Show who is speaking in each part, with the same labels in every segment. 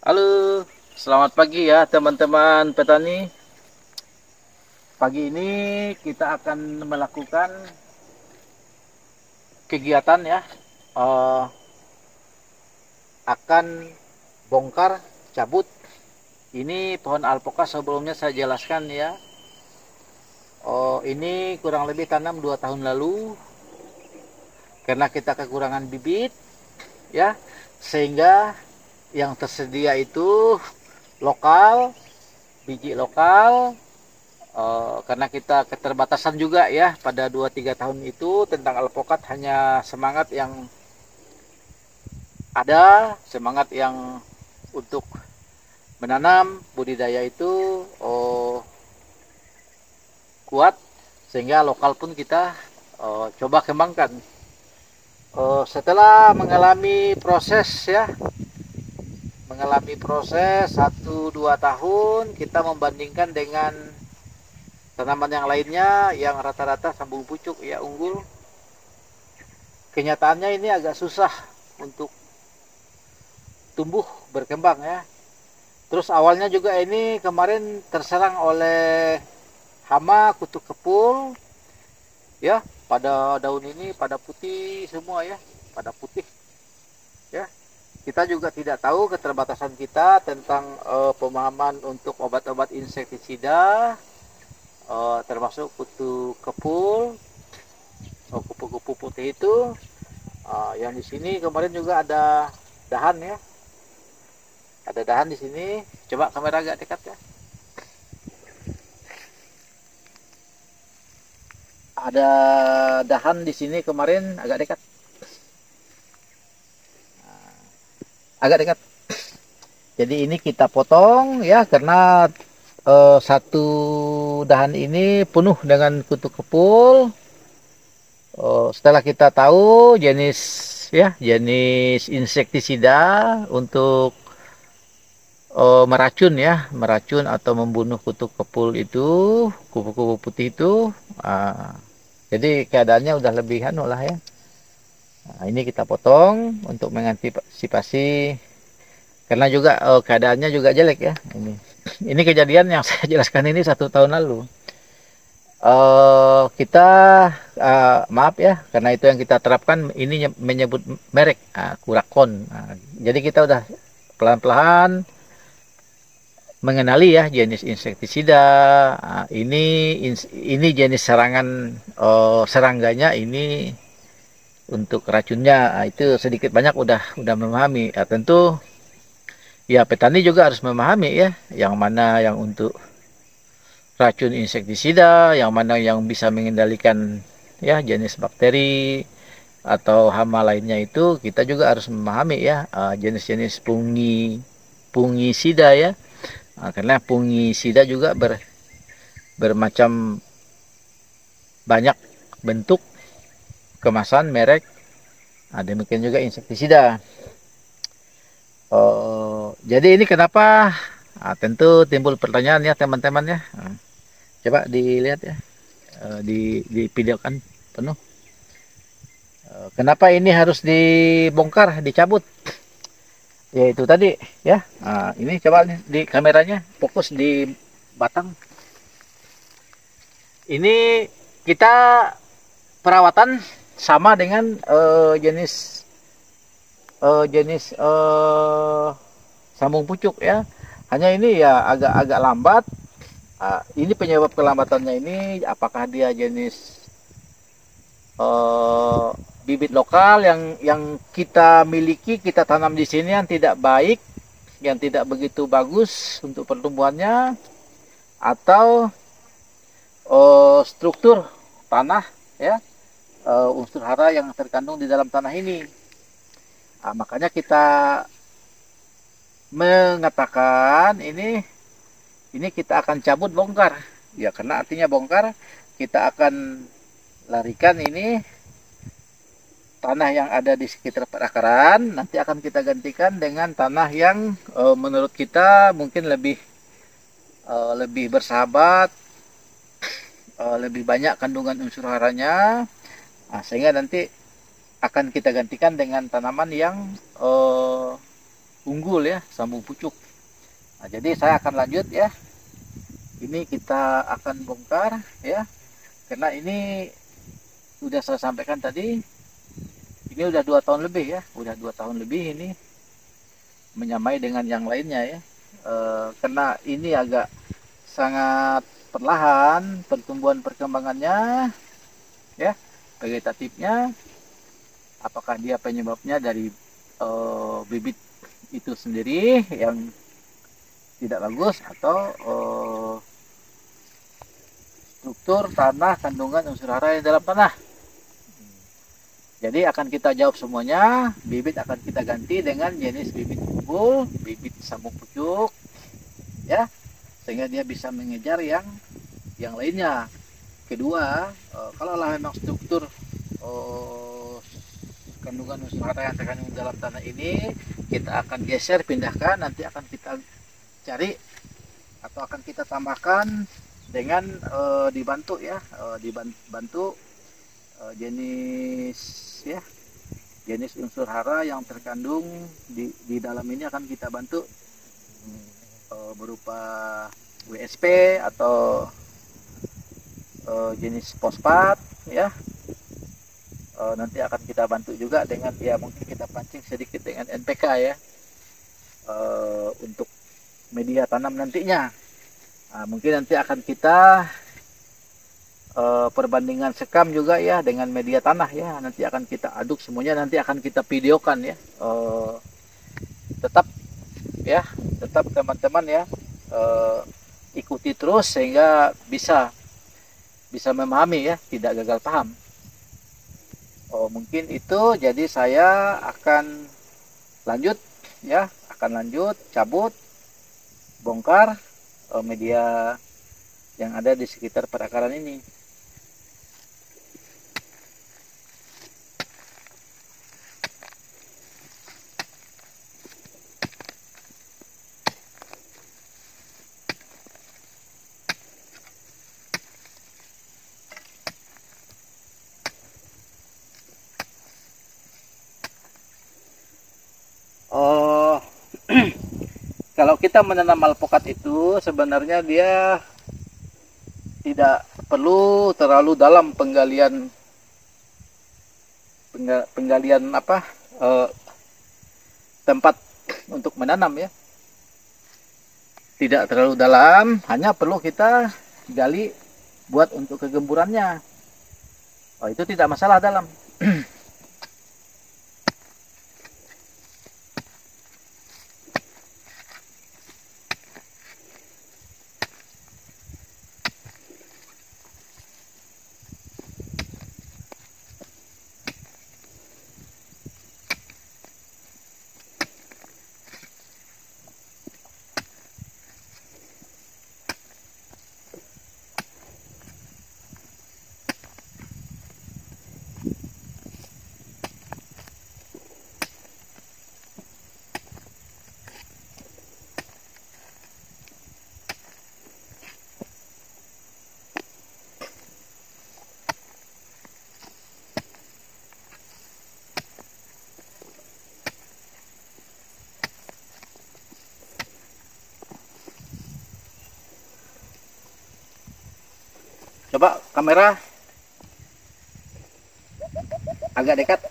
Speaker 1: Halo, selamat pagi ya teman-teman petani. Pagi ini kita akan melakukan kegiatan ya, eh, akan bongkar cabut. Ini pohon alpoka sebelumnya saya jelaskan ya. Oh, ini kurang lebih tanam 2 tahun lalu karena kita kekurangan bibit ya, sehingga yang tersedia itu lokal, biji lokal. Karena kita keterbatasan juga ya pada 2-3 tahun itu tentang alpokat, hanya semangat yang ada, semangat yang untuk menanam budidaya itu kuat, sehingga lokal pun kita coba kembangkan. Setelah mengalami proses 1-2 tahun, kita membandingkan dengan tanaman yang lainnya yang rata-rata sambung pucuk ya, unggul. Kenyataannya ini agak susah untuk tumbuh berkembang ya. Terus awalnya juga ini kemarin terserang oleh hama kutu kepul ya, pada daun ini pada putih semua ya, pada putih ya. Kita juga tidak tahu, keterbatasan kita tentang pemahaman untuk obat-obat insektisida, termasuk kutu kepul, kupu-kupu putih itu. Yang di sini kemarin juga ada dahan ya, ada dahan di sini. Coba kamera agak dekat ya. Ada dahan di sini kemarin, agak dekat, agak dekat. Jadi ini kita potong ya, karena satu dahan ini penuh dengan kutu kepul. Setelah kita tahu jenis ya, jenis insektisida untuk meracun ya, meracun atau membunuh kutu kepul itu, kupu-kupu putih itu. uh, jadi keadaannya udah lebih anu lah ya. Nah, ini kita potong untuk mengantisipasi, karena juga keadaannya juga jelek ya. Ini kejadian yang saya jelaskan ini 1 tahun lalu. Kita maaf ya, karena itu yang kita terapkan ini menyebut merek, Kurakon. Jadi kita udah pelan-pelan mengenali ya jenis insektisida. Ini jenis serangan, serangganya ini untuk racunnya. Itu sedikit banyak udah memahami. Tentu ya petani juga harus memahami ya, yang mana yang untuk racun insektisida, yang mana yang bisa mengendalikan ya jenis bakteri atau hama lainnya. Itu kita juga harus memahami ya, jenis-jenis fungisida ya. Karena fungisida juga bermacam banyak bentuk, kemasan, merek. Demikian juga insektisida. Jadi ini kenapa? Tentu timbul pertanyaan ya teman-teman ya. Coba dilihat ya, di videokan penuh. Kenapa ini harus dibongkar, dicabut? Ya itu tadi ya. Ini coba di kameranya fokus di batang. Ini kita perawatan sama dengan jenis sambung pucuk ya. Hanya ini ya agak-agak lambat. Ini penyebab kelambatannya ini apakah dia jenis bibit lokal yang kita miliki, kita tanam di sini yang tidak baik, yang tidak begitu bagus untuk pertumbuhannya, atau struktur tanah ya, unsur hara yang terkandung di dalam tanah ini. Makanya kita mengatakan ini kita akan cabut, bongkar ya, karena artinya bongkar, kita akan larikan ini tanah yang ada di sekitar perakaran, nanti akan kita gantikan dengan tanah yang menurut kita mungkin lebih bersahabat, lebih banyak kandungan unsur haranya. Sehingga nanti akan kita gantikan dengan tanaman yang unggul ya, sambung pucuk. Nah, jadi saya akan lanjut ya. Ini kita akan bongkar ya, karena ini sudah saya sampaikan tadi, ini udah 2 tahun lebih ya, udah 2 tahun lebih ini menyamai dengan yang lainnya ya. Karena ini agak sangat perlahan pertumbuhan perkembangannya ya, vegetatifnya. Apakah dia penyebabnya dari bibit itu sendiri yang tidak bagus, atau struktur tanah, kandungan unsur hara yang dalam tanah. Jadi akan kita jawab semuanya. Bibit akan kita ganti dengan jenis bibit unggul, bibit sambung pucuk ya, sehingga dia bisa mengejar yang lainnya. Kedua, kalau memang struktur kandungan unsur hara yang terkandung dalam tanah ini kita akan geser, pindahkan, nanti akan kita cari atau akan kita tambahkan dengan dibantu ya, dibantu jenis ya, jenis unsur hara yang terkandung di dalam ini akan kita bantu berupa WSP atau jenis fosfat ya. Nanti akan kita bantu juga dengan ya, mungkin kita pancing sedikit dengan NPK ya, untuk media tanam nantinya. Nah, mungkin nanti akan kita perbandingan sekam juga ya dengan media tanah ya, nanti akan kita aduk semuanya, nanti akan kita videokan ya. Tetap ya, tetap teman-teman ya, ikuti terus sehingga bisa memahami ya, tidak gagal paham. Mungkin itu, jadi saya akan lanjut ya, cabut, bongkar media yang ada di sekitar perakaran ini. Kalau kita menanam alpukat itu sebenarnya dia tidak perlu terlalu dalam penggalian tempat untuk menanam ya. Tidak terlalu dalam, hanya perlu kita gali buat untuk kegemburannya. Itu tidak masalah dalam. Coba kamera agak dekat.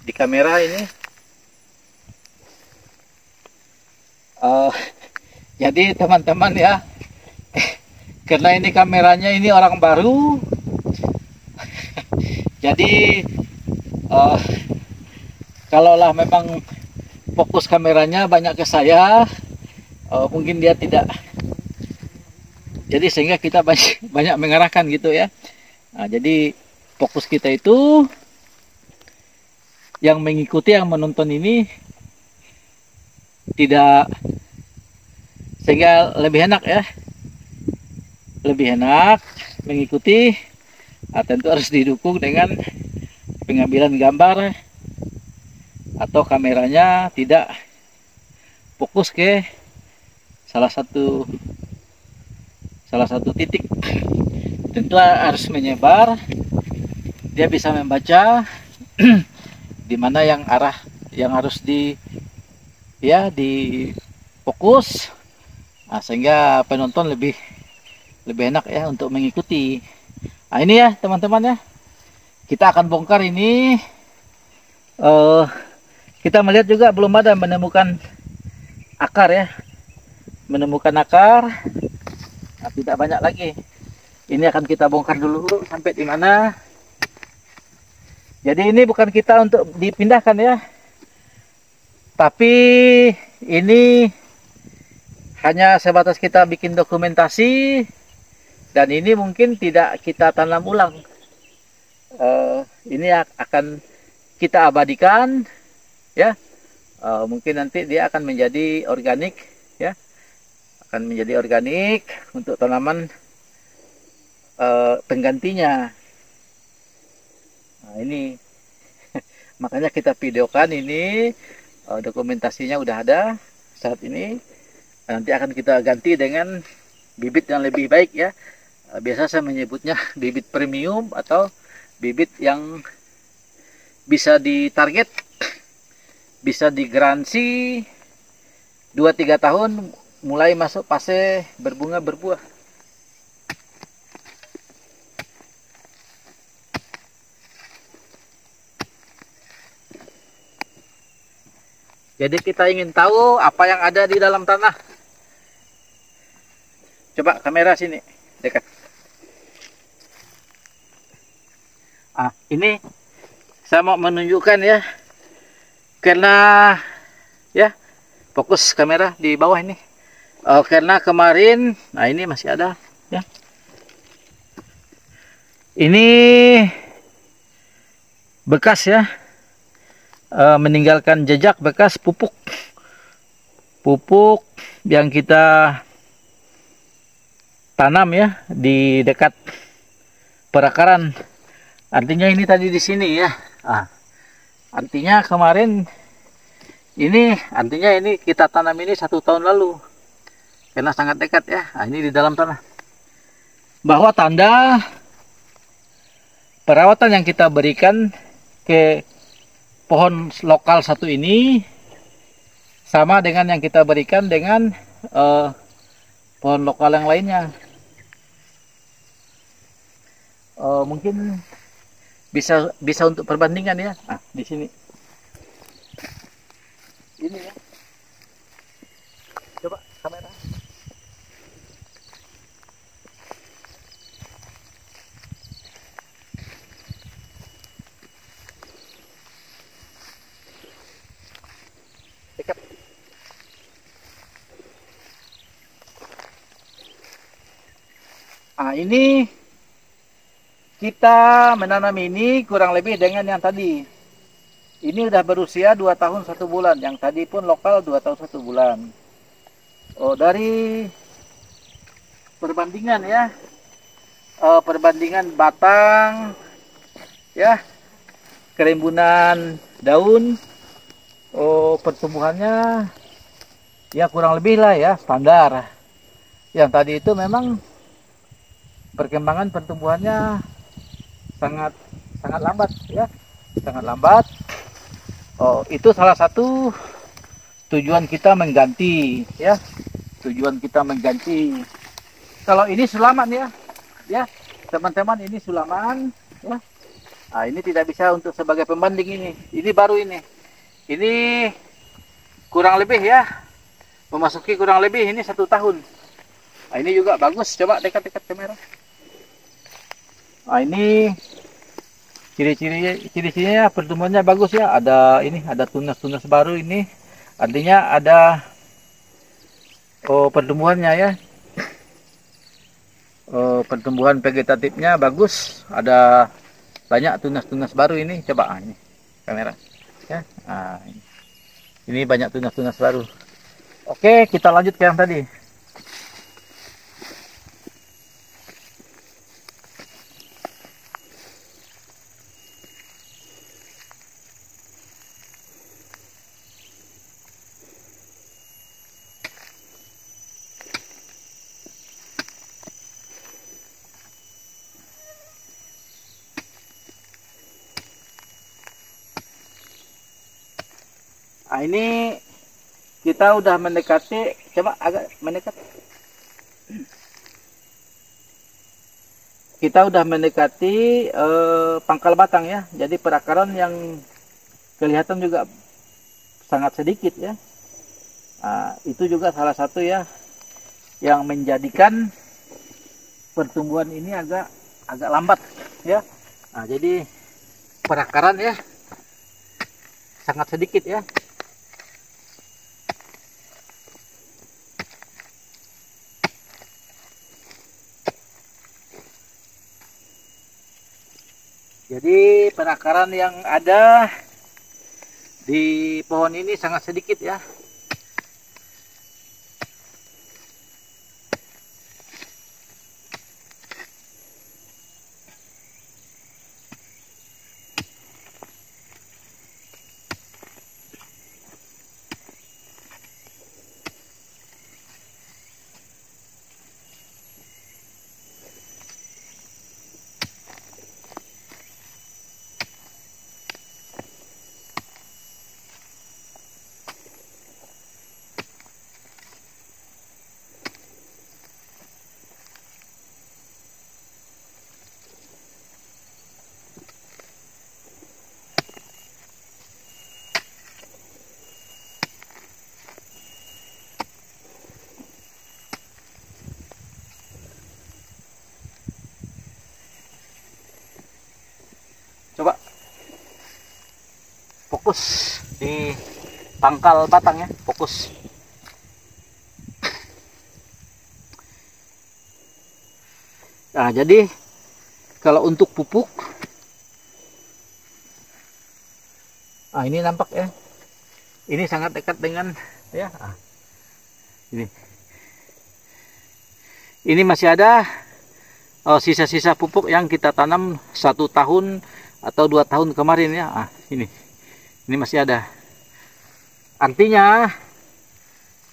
Speaker 1: Di kamera ini. Jadi teman-teman ya, karena ini kameranya ini orang baru, jadi kalaulah memang fokus kameranya banyak ke saya, mungkin dia tidak, jadi sehingga kita banyak mengarahkan gitu ya. Nah, jadi fokus kita itu yang mengikuti, yang menonton ini tidak, sehingga lebih enak ya, lebih enak mengikuti. Tentu harus didukung dengan pengambilan gambar atau kameranya tidak fokus ke salah satu titik. Tentu harus menyebar, dia bisa membaca di mana yang arah yang harus di fokus. Nah, sehingga penonton lebih enak ya untuk mengikuti. Nah, ini ya teman-teman ya, kita akan bongkar ini. Kita melihat juga belum ada menemukan akar ya, menemukan akar. Nah, tidak banyak lagi. Ini akan kita bongkar dulu sampai di mana. Jadi ini bukan kita untuk dipindahkan ya, tapi ini hanya sebatas kita bikin dokumentasi, dan ini mungkin tidak kita tanam ulang. Ini akan kita abadikan ya. Mungkin nanti dia akan menjadi organik ya, akan menjadi organik untuk tanaman penggantinya. Nah, ini makanya kita videokan ini, dokumentasinya udah ada saat ini. Nanti akan kita ganti dengan bibit yang lebih baik ya. Biasa saya menyebutnya bibit premium atau bibit yang bisa ditarget, bisa digaransi 2-3 tahun mulai masuk fase berbunga berbuah. Jadi kita ingin tahu apa yang ada di dalam tanah. Coba kamera sini dekat. Ini saya mau menunjukkan ya, karena ya fokus kamera di bawah ini. Karena kemarin, nah ini masih ada ya. Ini bekas ya, meninggalkan jejak bekas pupuk yang kita tanam ya di dekat perakaran. Artinya ini tadi di sini ya. Artinya kemarin ini, artinya ini kita tanam ini 1 tahun lalu, karena sangat dekat ya. Ini di dalam tanah, bahwa tanda perawatan yang kita berikan ke pohon lokal satu ini sama dengan yang kita berikan dengan pohon lokal yang lainnya. Mungkin bisa untuk perbandingan ya. Di sini ini ya, coba kamera. Dekat. Ini kita menanam ini kurang lebih dengan yang tadi. Ini udah berusia 2 tahun 1 bulan. Yang tadi pun lokal 2 tahun 1 bulan. Dari perbandingan ya, perbandingan batang ya, kerimbunan daun, pertumbuhannya ya kurang lebih lah ya standar. Yang tadi itu memang perkembangan pertumbuhannya sangat lambat ya, sangat lambat. Itu salah satu tujuan kita mengganti ya, tujuan kita mengganti. Kalau ini sulaman ya teman-teman, ini sulaman ya. Ini tidak bisa untuk sebagai pembanding, ini baru ini kurang lebih ya, memasuki kurang lebih ini 1 tahun. Ini juga bagus, coba dekat-dekat kamera. Ini ciri-cirinya pertumbuhannya bagus ya. Ada tunas-tunas baru ini. Artinya ada pertumbuhannya ya. Pertumbuhan vegetatifnya bagus. Ada banyak tunas-tunas baru ini. Coba ini kamera ya. Ini banyak tunas-tunas baru. Oke, kita lanjut ke yang tadi. Nah, ini kita udah mendekati, coba agak mendekat. Kita udah mendekati pangkal batang ya. Jadi perakaran yang kelihatan juga sangat sedikit ya. Nah, itu juga salah satu ya yang menjadikan pertumbuhan ini agak lambat ya. Nah, jadi perakaran ya sangat sedikit ya. Jadi perakaran yang ada di pohon ini sangat sedikit ya. Coba fokus di pangkal batang ya, fokus. Nah, jadi kalau untuk pupuk, nah ini nampak ya, ini sangat dekat dengan ya. Ini masih ada sisa-sisa pupuk yang kita tanam 1 tahun atau 2 tahun kemarin ya. Ini masih ada. Artinya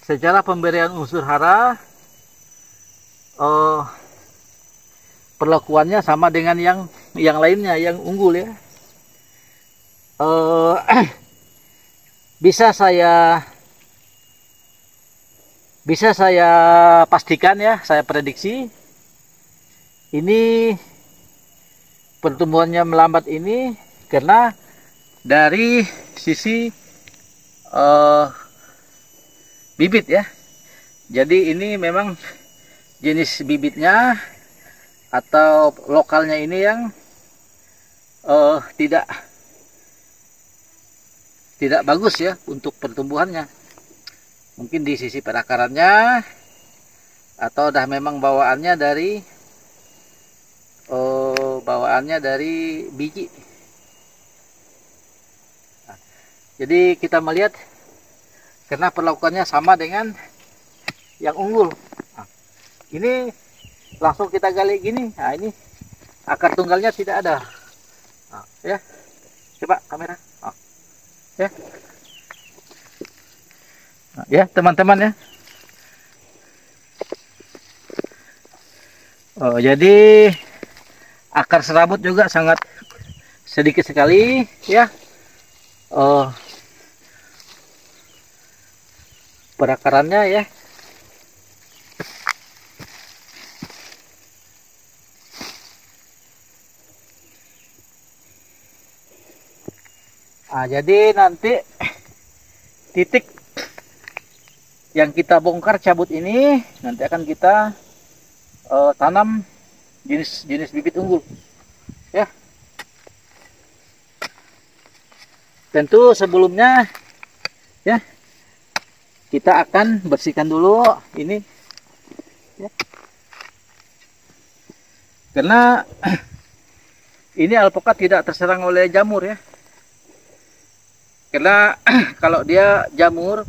Speaker 1: secara pemberian unsur hara perlakuannya sama dengan yang lainnya yang unggul ya. Bisa saya pastikan ya, saya prediksi ini pertumbuhannya melambat ini karena dari sisi bibit ya. Jadi ini memang jenis bibitnya atau lokalnya ini yang tidak bagus ya untuk pertumbuhannya. Mungkin di sisi perakarannya atau dah memang bawaannya dari biji. Nah, jadi kita melihat karena perlakuannya sama dengan yang unggul. Nah, ini langsung kita gali gini. Nah, ini akar tunggalnya tidak ada. Nah, ya, coba kamera. Nah, ya, nah, ya teman-teman ya. Jadi akar serabut juga sangat sedikit sekali ya. Perakarannya ya. Nah, jadi nanti titik yang kita bongkar cabut ini nanti akan kita tanam jenis bibit unggul ya. Tentu sebelumnya ya kita akan bersihkan dulu ini ya. Karena ini alpukat tidak terserang oleh jamur ya. Karena kalau dia jamur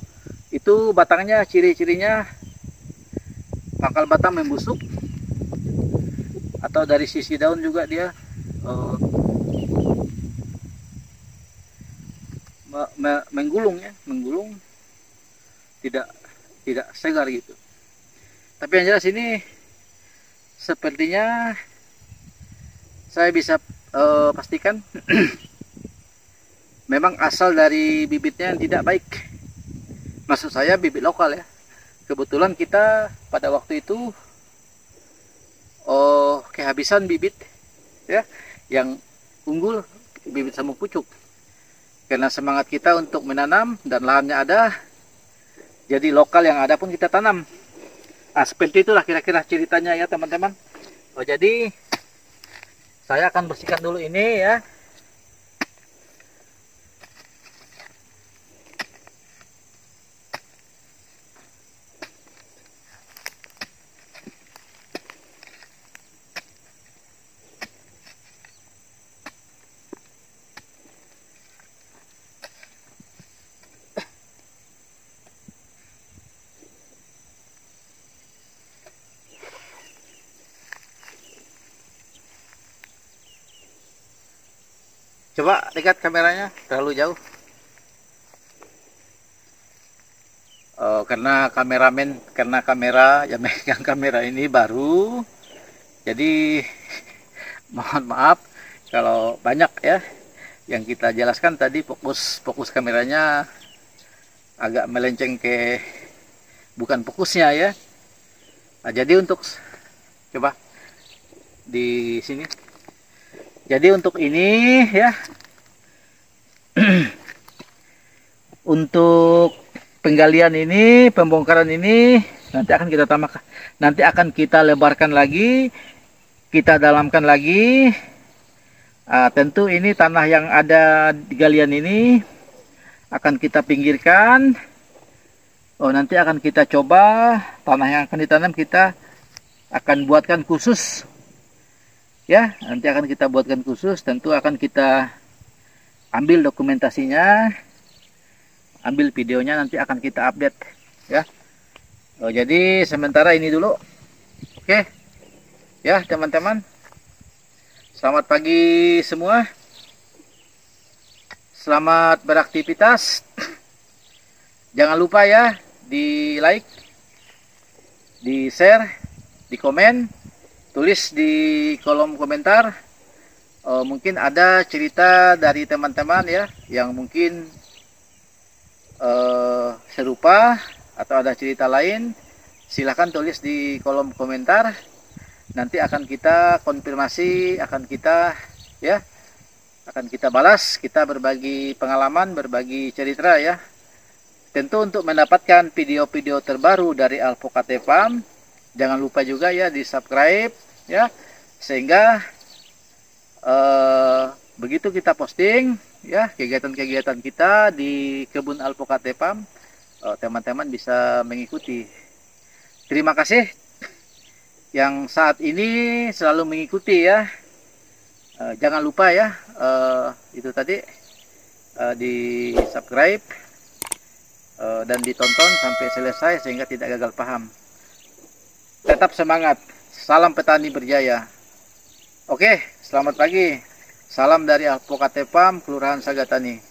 Speaker 1: itu batangnya ciri-cirinya pangkal batang membusuk atau dari sisi daun juga dia menggulung ya, tidak segar gitu. Tapi yang jelas ini sepertinya saya bisa pastikan memang asal dari bibitnya yang tidak baik. Maksud saya bibit lokal ya. Kebetulan kita pada waktu itu kehabisan bibit ya yang unggul, bibit samuk pucuk. Karena semangat kita untuk menanam dan lahannya ada, jadi lokal yang ada pun kita tanam. Seperti itulah kira-kira ceritanya ya teman-teman. Jadi saya akan bersihkan dulu ini ya. Coba dekat kameranya, terlalu jauh. Karena kamera yang megang kamera ini baru, jadi mohon maaf kalau banyak ya yang kita jelaskan tadi. Fokus kameranya agak melenceng ke bukan fokusnya ya. Jadi untuk coba di sini. Jadi untuk ini ya, untuk penggalian ini, pembongkaran ini nanti akan kita lebarkan lagi, kita dalamkan lagi. Tentu ini tanah yang ada di galian ini akan kita pinggirkan. Nanti akan kita coba tanah yang akan ditanam, kita akan buatkan khusus. Ya, nanti akan kita buatkan khusus, tentu akan kita ambil dokumentasinya, ambil videonya, nanti akan kita update ya. Jadi sementara ini dulu. Oke. Ya, teman-teman. Selamat pagi semua. Selamat beraktivitas. Jangan lupa ya di like, di share, di komen. Tulis di kolom komentar, mungkin ada cerita dari teman-teman ya yang mungkin serupa atau ada cerita lain. Silahkan tulis di kolom komentar, nanti akan kita konfirmasi, akan kita balas, kita berbagi pengalaman, berbagi cerita ya. Tentu untuk mendapatkan video-video terbaru dari Alphocate Farm, jangan lupa juga ya di subscribe ya, sehingga begitu kita posting ya kegiatan-kegiatan kita di kebun Alphocate Farm, teman-teman bisa mengikuti. Terima kasih yang saat ini selalu mengikuti ya. Jangan lupa ya itu tadi di subscribe dan ditonton sampai selesai sehingga tidak gagal paham. Tetap semangat, salam petani berjaya. Oke, selamat pagi. Salam dari Alphocate Farm, Kelurahan Sagatani.